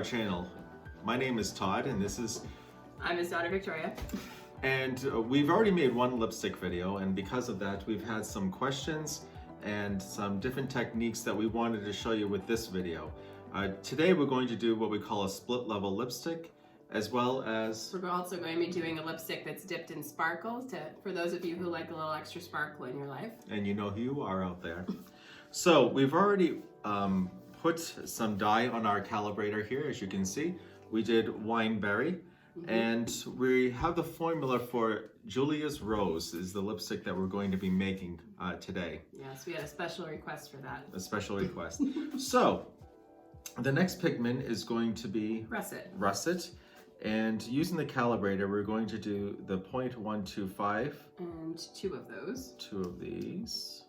channel. My name is Todd and this is... I'm his daughter Victoria. And we've already made one lipstick video, and because of that we've had some questions and some different techniques that we wanted to show you with this video. Today we're going to do what we call a split level lipstick, as well as... We're also going to be doing a lipstick that's dipped in sparkles for those of you who like a little extra sparkle in your life. And you know who you are out there. So we've already put some dye on our calibrator here, as you can see. We did Wineberry, and we have the formula for Julia's Rose is the lipstick that we're going to be making today. Yes, we had a special request for that. A special request. So the next pigment is going to be Russet. And using the calibrator, we're going to do the 0.125. And two of those. Two of these.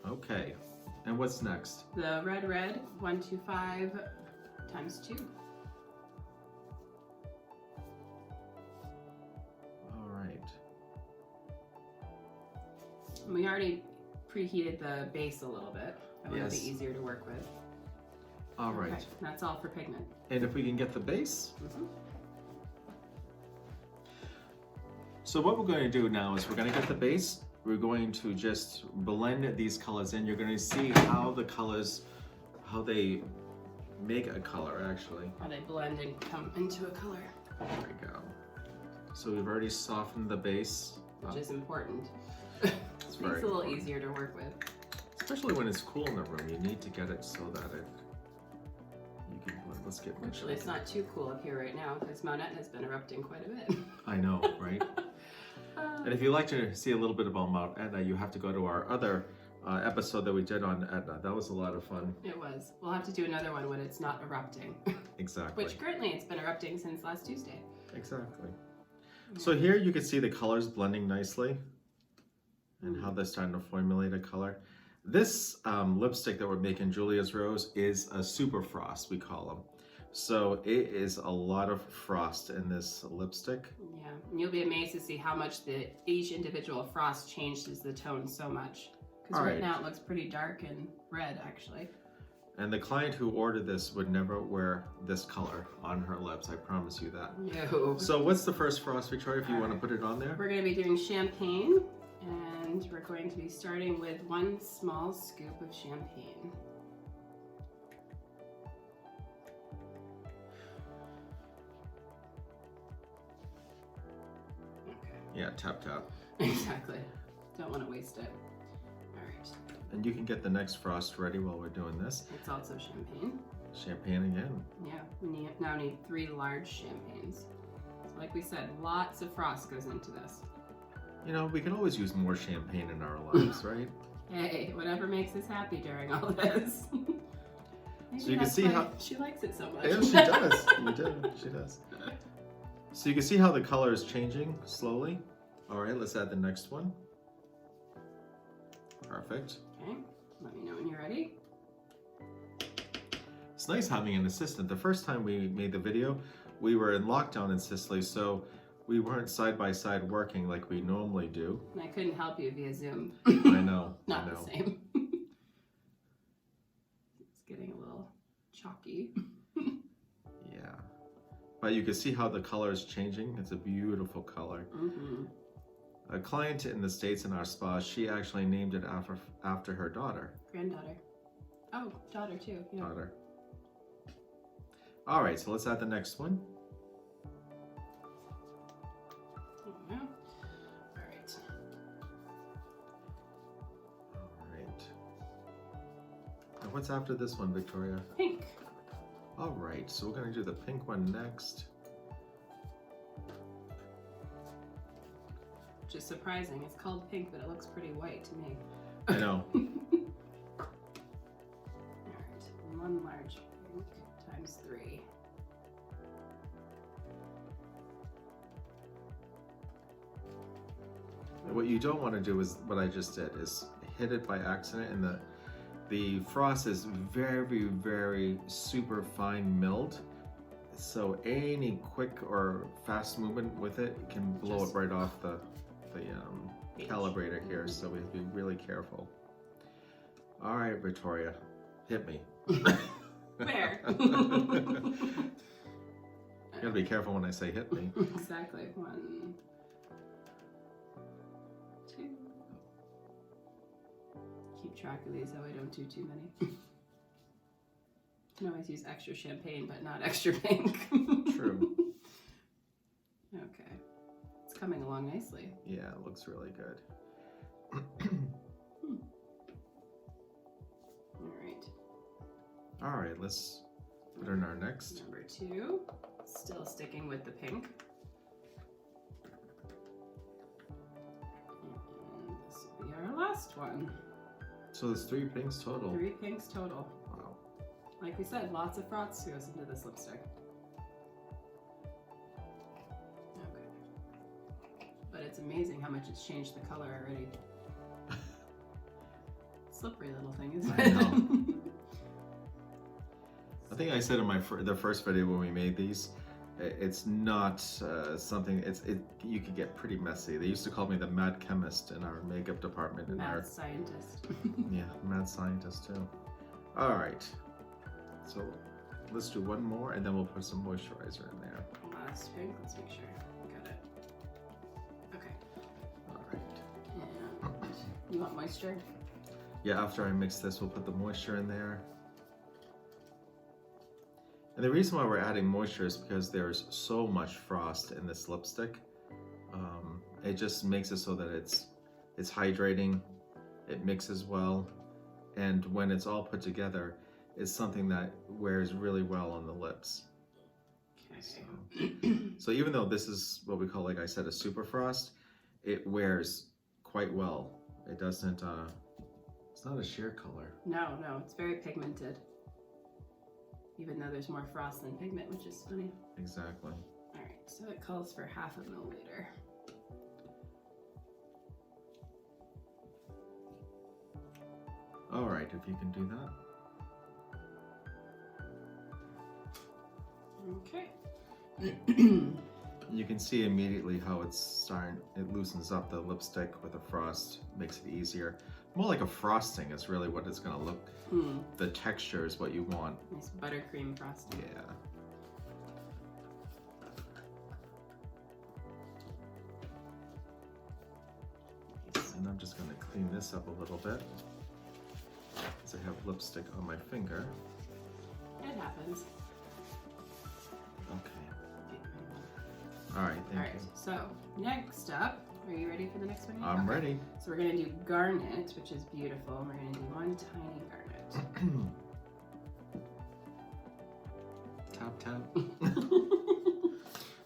Okay. And what's next? The red, 125 times 2. All right. We already preheated the base a little bit. That would be easier to work with. All right. Okay, that's all for pigment. And if we can get the base. So what we're going to do now is we're going to get the base. We're going to just blend these colors in. You're going to see how the colors, how they make a color actually. How they blend and come into a color. There we go. So we've already softened the base. Which is important. It makes it a little easier to work with. Especially when it's cool in the room. You need to get it so that you can blend. Let's get much. Actually, it's not too cool up here right now because Monette has been erupting quite a bit. I know, right? And if you'd like to see a little bit about Mount Etna, you have to go to our other episode that we did on Etna. That was a lot of fun. It was. We'll have to do another one when it's not erupting. Exactly. Which currently it's been erupting since last Tuesday. Exactly. So here you can see the colors blending nicely and how they're starting to formulate a color. This lipstick that we're making, Julia's Rose, is a super frost, we call them. So it is a lot of frost in this lipstick. Yeah, and you'll be amazed to see how much each individual frost changes the tone so much. Because right now it looks pretty dark and red, actually. And the client who ordered this would never wear this color on her lips, I promise you that. No. So what's the first frost, Victoria, if you want to put it on there? We're going to be doing champagne, and we're going to be starting with 1 small scoop of champagne. Yeah, tap, tap. Exactly. Don't want to waste it. All right. And you can get the next frost ready while we're doing this. It's also champagne. Champagne again. Yeah, we now need 3 large champagnes. So like we said, lots of frost goes into this. You know, we can always use more champagne in our lives, right? Hey, whatever makes us happy during all this. So you can see how she likes it so much. Yeah, she does. You do. She does. So you can see how the color is changing slowly. All right, let's add the next one. Perfect. Okay, let me know when you're ready. It's nice having an assistant. The first time we made the video, we were in lockdown in Sicily, so we weren't side by side working like we normally do. And I couldn't help you via Zoom. I know. Not I know. the same. It's getting a little chalky. Yeah. But you can see how the color is changing. It's a beautiful color. A client in the States in our spa, she actually named it after her daughter. Granddaughter. Oh, daughter too. Yeah. Daughter. All right, so let's add the next one. All right. All right. And what's after this one, Victoria? Pink. All right, so we're gonna do the pink one next. Which is surprising. It's called pink, but it looks pretty white to me. I know. All right, 1 large pink times 3. And what you don't want to do is what I just did, is hit it by accident, and the frost is very, very super fine milled. So any quick or fast movement with it can blow it right off the calibrator here, so we have to be really careful. All right, Victoria, hit me. Where? You gotta be careful when I say hit me. Exactly. 1, 2. Keep track of these so I don't do too many. You can always use extra champagne, but not extra pink. True. Okay. It's coming along nicely. Yeah, it looks really good. All right, let's put in our next. Number 2. Still sticking with the pink. And this will be our last one. So there's 3 pinks total. 3 pinks total. Wow. Like we said, lots of frost goes into this lipstick. Okay. But it's amazing how much it's changed the color already. Slippery little thing, isn't it? I know. I think I said in the first video when we made these, it's not something. You could get pretty messy. They used to call me the mad chemist in our makeup department. Mad scientist. Yeah, mad scientist too. All right, so let's do one more, and then we'll put some moisturizer in there. Last pink. Let's make sure we got it. Okay. All right. And you want moisture? Yeah, after I mix this, we'll put the moisture in there. And the reason why we're adding moisture is because there's so much frost in this lipstick. It just makes it so that it's hydrating, it mixes well, and when it's all put together, it's something that wears really well on the lips. Okay. So even though this is what we call, like I said, a super frost, it wears quite well. It doesn't, it's not a sheer color. No, it's very pigmented. Even though there's more frost than pigment, which is funny. Exactly. All right, so it calls for 1/2 milliliter. All right, if you can do that. Okay. You can see immediately how it loosens up the lipstick with the frost, makes it easier. More like a frosting is really what it's gonna look. The texture is what you want. Nice buttercream frosting. Yeah. And I'm just gonna clean this up a little bit, because I have lipstick on my finger. It happens. Okay. All right, thank you. So next up, are you ready for the next one? I'm ready. So we're gonna do garnet, which is beautiful. And we're gonna do one tiny garnet. Tap, tap.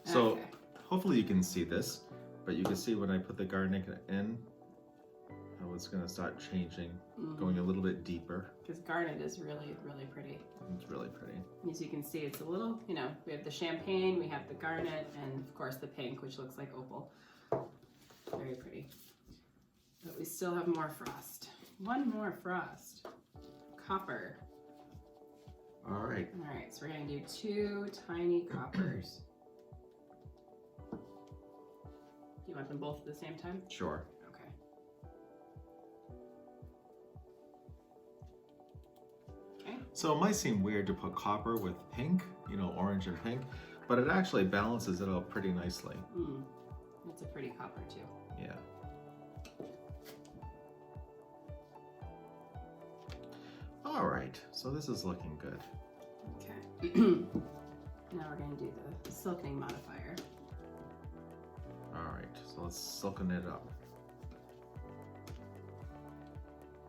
So Okay. hopefully you can see this, but you can see when I put the garnet in, how it's gonna start changing, going a little bit deeper. Because garnet is really, really pretty. It's really pretty. As you can see, it's a little, we have the champagne, we have the garnet, and of course the pink, which looks like opal. Very pretty. But we still have more frost. One more frost. Copper. All right. All right, so we're gonna do 2 tiny coppers. Do you want them both at the same time? Sure. Okay. Okay. So it might seem weird to put copper with pink, orange and pink, but it actually balances it out pretty nicely. It's a pretty copper too. Yeah. All right, so this is looking good. Okay. Now we're going to do the silkening modifier. All right, so let's silken it up.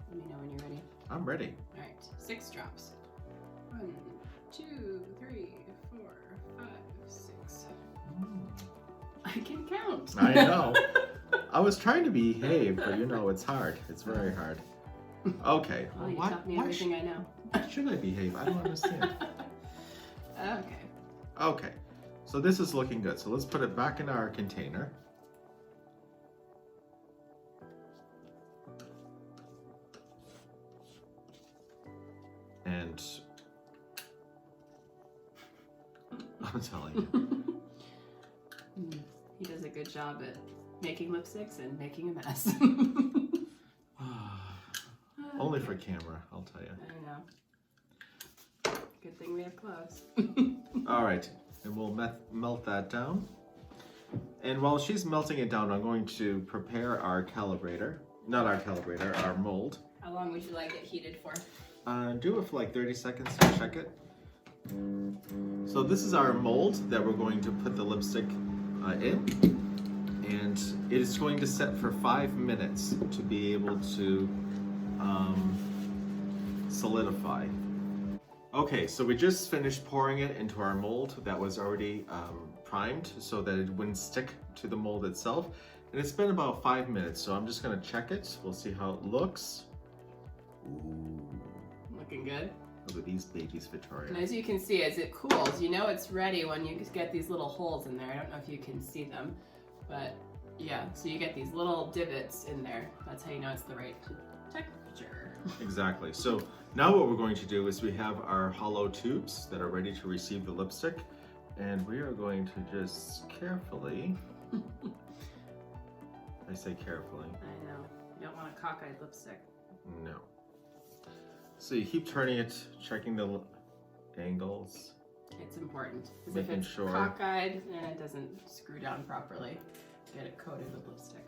Let me know when you're ready. I'm ready. All right, 6 drops. 1, 2, 3, 4, 5, 6. I can count. I know. I was trying to behave, but it's hard. It's very hard. Okay. Well, you taught me everything I know. Why should I behave? I don't understand. Okay. Okay. So this is looking good. So let's put it back in our container. And I'm telling you. He does a good job at making lipsticks and making a mess. Only for camera, I'll tell you. I know. Good thing we have gloves. All right, and we'll melt that down. And while she's melting it down, I'm going to prepare our calibrator. Not our calibrator, our mold. How long would you like it heated for? Do it for like 30 seconds to check it. So this is our mold that we're going to put the lipstick in. And it is going to set for 5 minutes to be able to solidify. Okay, so we just finished pouring it into our mold that was already primed so that it wouldn't stick to the mold itself. And it's been about 5 minutes, so I'm just gonna check it. We'll see how it looks. Ooh. Looking good. Look at these babies, Victoria. And as you can see, as it cools, you know it's ready when you get these little holes in there. I don't know if you can see them, but yeah, so you get these little divots in there. That's how you know it's the right texture. Exactly. So now what we're going to do is we have our hollow tubes that are ready to receive the lipstick, and we are going to just carefully, I say carefully. I know. You don't want a cockeyed lipstick. No. So you keep turning it, checking the angles. It's important. Because if Making it's sure. cockeyed and it doesn't screw down properly, get it coated with lipstick.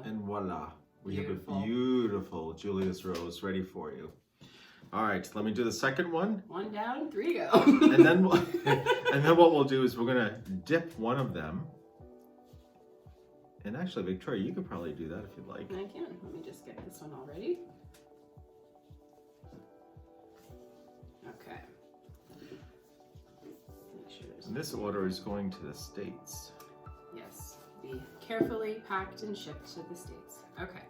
And voila. We Beautiful. have a beautiful Julia's Rose ready for you. All right, let me do the second one. 1 down, 3 go. And then what we'll do is we're gonna dip one of them. And actually, Victoria, you could probably do that if you'd like. I can. Let me just get this one all ready. Okay. Make sure there's And this order is going to the States. Yes, be carefully packed and shipped to the States. Okay.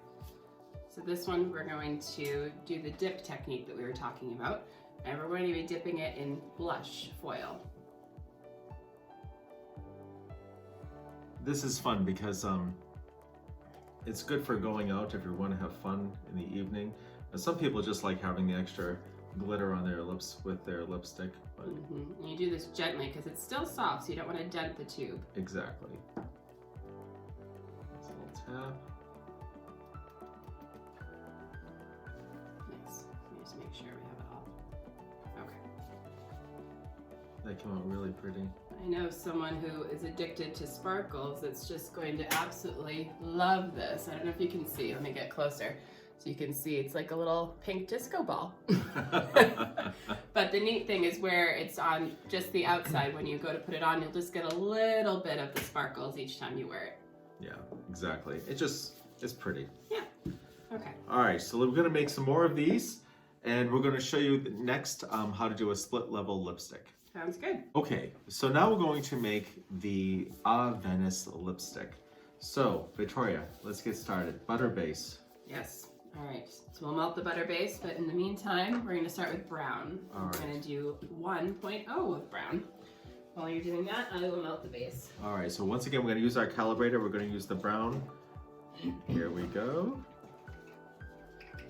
So this one we're going to do the dip technique that we were talking about. And we're going to be dipping it in blush foil. This is fun because it's good for going out if you want to have fun in the evening. And some people just like having the extra glitter on their lips with their lipstick. But And you do this gently because it's still soft, so you don't want to dent the tube. exactly. Just a little tap. Nice. Let me just make sure we have it all. Okay. That came out really pretty. I know someone who is addicted to sparkles that's just going to absolutely love this. I don't know if you can see. Let me get closer. So you can see it's like a little pink disco ball. But the neat thing is where it's on just the outside, when you go to put it on, you'll just get a little bit of the sparkles each time you wear it. Yeah, exactly. It's pretty. Yeah. Okay. All right, so we're gonna make some more of these, and we're gonna show you next how to do a split level lipstick. Sounds good. Okay, so now we're going to make the Venice lipstick. So, Victoria, let's get started. Butter base. Yes. All right. So we'll melt the butter base, but in the meantime, we're going to start with brown. All right. We're going to do 1.0 of brown. While you're doing that, I will melt the base. All right, so once again, we're going to use our calibrator. We're going to use the brown. Here we go.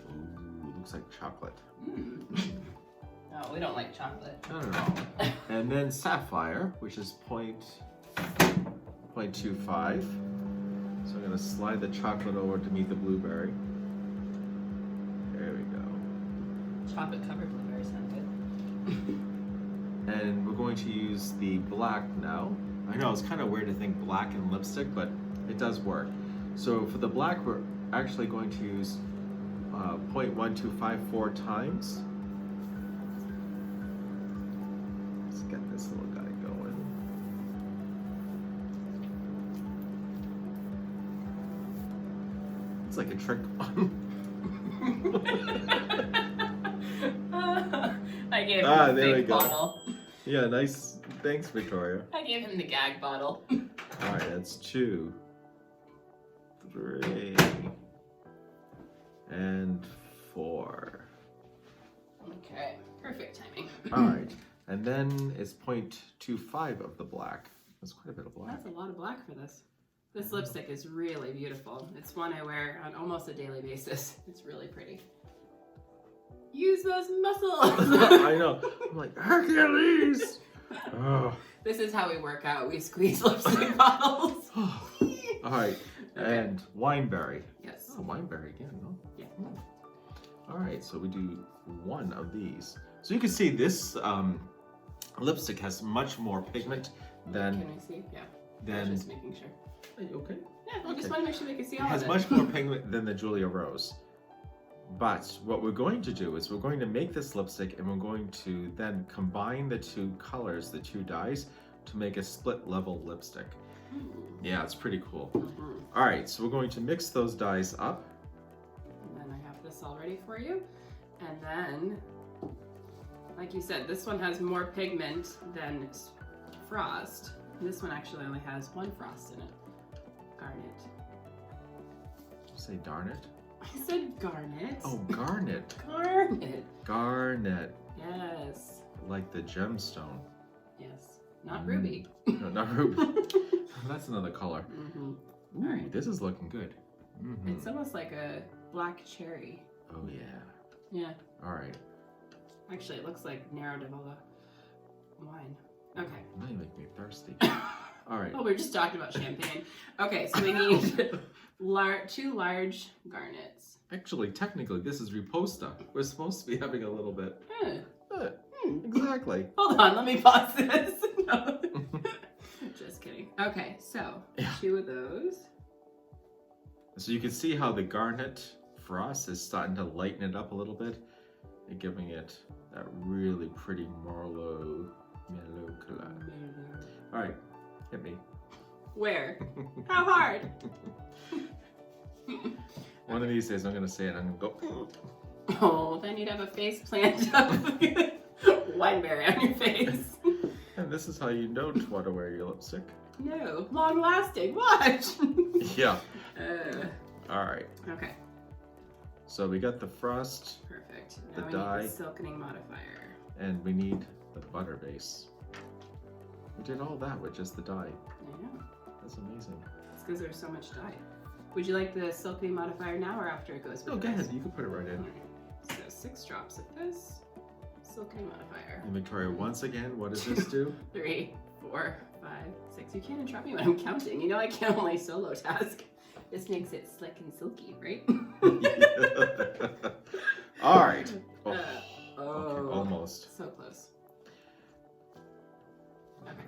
Ooh, looks like chocolate. No, we don't like chocolate. Not at all. And then sapphire, which is 0.25. So I'm going to slide the chocolate over to meet the blueberry. There we go. Chocolate covered blueberries sound good. And we're going to use the black now. I know it's kind of weird to think black in lipstick, but it does work. So for the black, we're actually going to use 0.1254 times. Let's get this little guy going. It's like a trick. I gave him the there we fake go. bottle. Yeah, nice. Thanks, Victoria. I gave him the gag bottle. All right, that's 2, 3, and 4. Okay, perfect timing. All right, and then it's 0.25 of the black. That's quite a bit of black. That's a lot of black for this. This lipstick is really beautiful. It's one I wear on almost a daily basis. It's really pretty. Use those muscles! I know. I'm like, Hercules! Oh. This is how we work out. We squeeze lipstick bottles. All right, Okay. and wineberry. Yes. Oh, wineberry again, no? Yeah. All right, so we do one of these. So you can see this lipstick has much more pigment than. Can we see? Yeah. Than. Just making sure. Are you okay? Yeah, I just want to make sure we can see It all has of it. much more pigment than the Julia Rose. But what we're going to do is we're going to make this lipstick and we're going to then combine the two colors, the two dyes, to make a split level lipstick. Yeah, it's pretty cool. All right, so we're going to mix those dyes up. And then I have this all ready for you. And then, like you said, this one has more pigment than Frost. This one actually only has one frost in it. Garnet. Did you say darn it? I said garnet. Oh, garnet. Garnet. Garnet. Yes. Like the gemstone. Yes. Not ruby. No, not ruby. That's another color. Mm-hmm. Ooh, All right. this is looking good. Mm-hmm. It's almost like a black cherry. Oh, yeah. Yeah. All right. Actually, it looks like Nero de Vola wine. Okay. Now you make me thirsty. All right. Oh, we were just talking about champagne. Okay, so we need two large garnets. Actually, technically, this is riposta. We're supposed to be having a little bit. Hmm. Exactly. Hold on, let me pause this. No. Just kidding. Okay, so Yeah. 2 of those. So you can see how the garnet frost is starting to lighten it up a little bit and giving it that really pretty mellow color. All right, hit me. Where? How hard? One of these days I'm gonna say it, I'm gonna go. Oh, then you'd have a face plant of wineberry on your face. And this is how you know to wear your lipstick. No, long lasting. Watch. Yeah. All right. Okay. So we got the frost, Perfect. The Now we dye. need the silkening modifier. and we need the butter base. We did all that with just the dye. I know. That's amazing. It's because there's so much dye. Would you like the silkening modifier now or after it goes with Oh, go this? ahead. You can put it right in. Alright. So 6 drops of this silkening modifier. And Victoria, once again, what does this do? 3, 4, 5, 6. You can't interrupt me when I'm counting. You know I can only solo task. This makes it slick and silky, right? All right. Oh. Oh, Okay, almost. so close. Okay.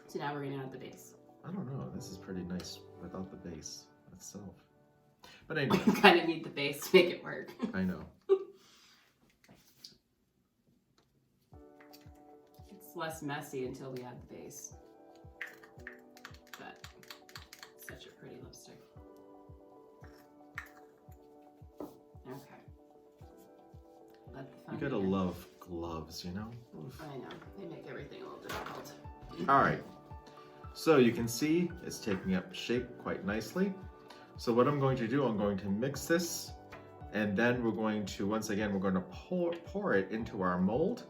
So now we're gonna add the base. I don't know. This is pretty nice without the base itself. But anyway, You kind of need the base to make it work. I know. It's less messy until we add the base. But such a pretty lipstick. Okay. Let the fun You gotta begin. love gloves, you know? Oof. I know. They make everything a little difficult. All right. So you can see it's taking up shape quite nicely. So what I'm going to do, I'm going to mix this, and then we're going to, once again, we're going to pour it into our mold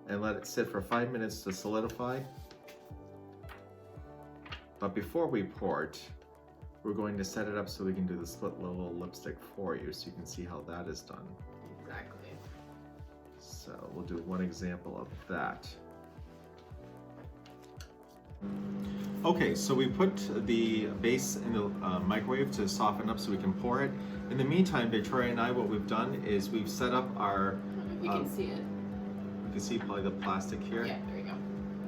and let it sit for 5 minutes to solidify. But before we pour it, we're going to set it up so we can do the split level lipstick for you, so you can see how that is done. Exactly. So we'll do one example of that. Okay, so we put the base in the microwave to soften up so we can pour it. In the meantime, Victoria and I, what we've done is we've set up our... We can see it. You can see probably the plastic here. Yeah, there we go.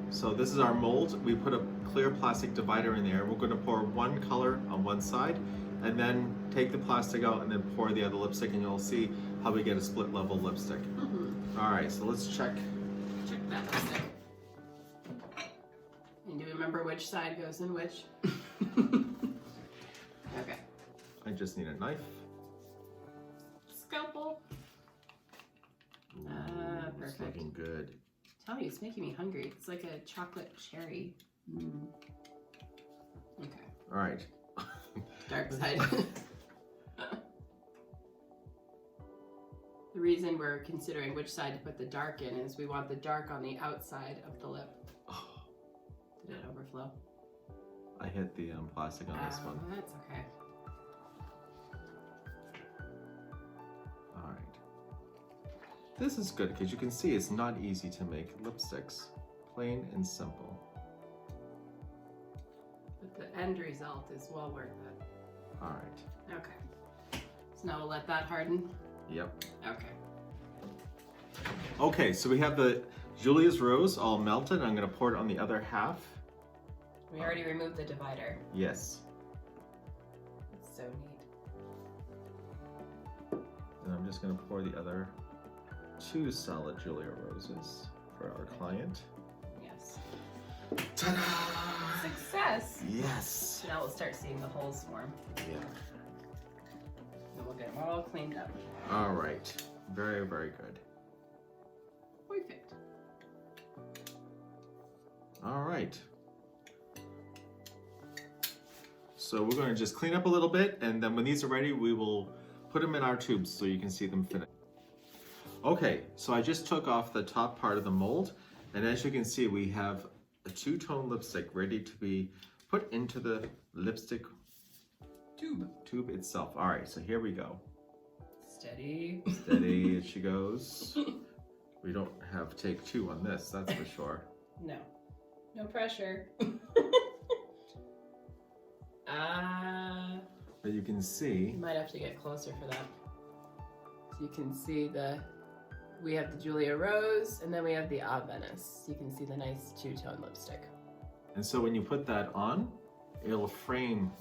So this is our mold. We put a clear plastic divider in there. We're going to pour one color on one side and then take the plastic out and then pour the other lipstick, and you'll see how we get a split level lipstick. Mm-hmm. All right, so let's check. Check that lipstick. And do you remember which side goes in which? Okay. I just need a knife. Scalpel. Ooh, it's Perfect. looking good. Tell you, it's making me hungry. It's like a chocolate cherry. Okay. All right. Dark side. The reason we're considering which side to put the dark in is we want the dark on the outside of the lip. Did it overflow? I hit the plastic on this one. That's okay. All right. This is good because you can see it's not easy to make lipsticks. Plain and simple. But the end result is well worth it. All right. Okay. So now we'll let that harden. Yep. Okay. Okay, so we have the Julia's Rose all melted. I'm gonna pour it on the other half. We already removed the divider. Yes. It's so neat. And I'm just gonna pour the other 2 solid Julia Roses for our client. Yes. Ta-da! Success! Yes. Now we'll start seeing the holes form. Yeah. And we'll get them all cleaned up. All right. Very, very good. Perfect. All right. So we're going to just clean up a little bit, and then when these are ready, we will put them in our tubes so you can see them finished. Okay, so I just took off the top part of the mold, and as you can see, we have a 2-tone lipstick ready to be put into the lipstick tube itself. All right, so here we go. Steady. Steady as she goes. We don't have take 2 on this, that's for sure. No. No pressure. But you can see. You might have to get closer for that. So you can see we have the Julia Rose, and then we have the Ah Venice. You can see the nice 2-tone lipstick. And so when you put that on, it'll frame,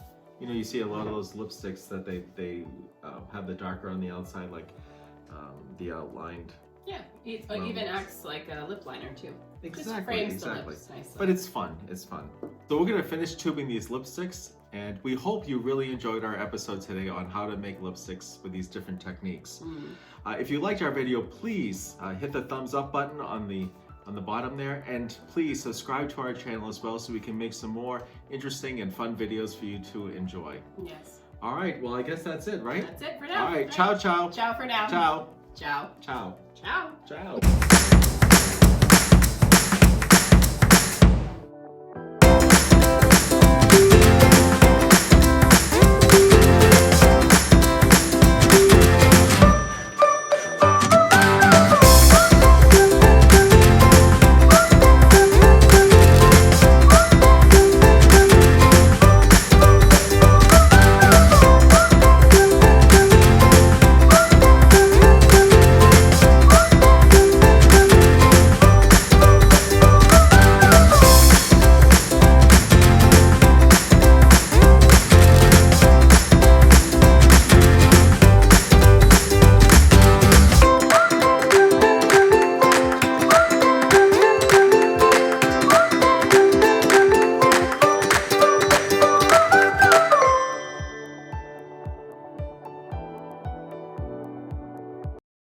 you know, you see a lot of those lipsticks that they have the darker on the outside, like the outlined. Yeah, it even acts like a lip liner too. It just Exactly, frames exactly. the lips nicely. But it's fun, it's fun. So we're gonna finish tubing these lipsticks, and we hope you really enjoyed our episode today on how to make lipsticks with these different techniques. If you liked our video, please hit the thumbs up button on the bottom there, and please subscribe to our channel as well so we can make some more interesting and fun videos for you to enjoy. Yes. All right, well, I guess that's it, right? That's it for now. All right, ciao, ciao. Ciao for now. Ciao. Ciao. Ciao. Ciao. Ciao.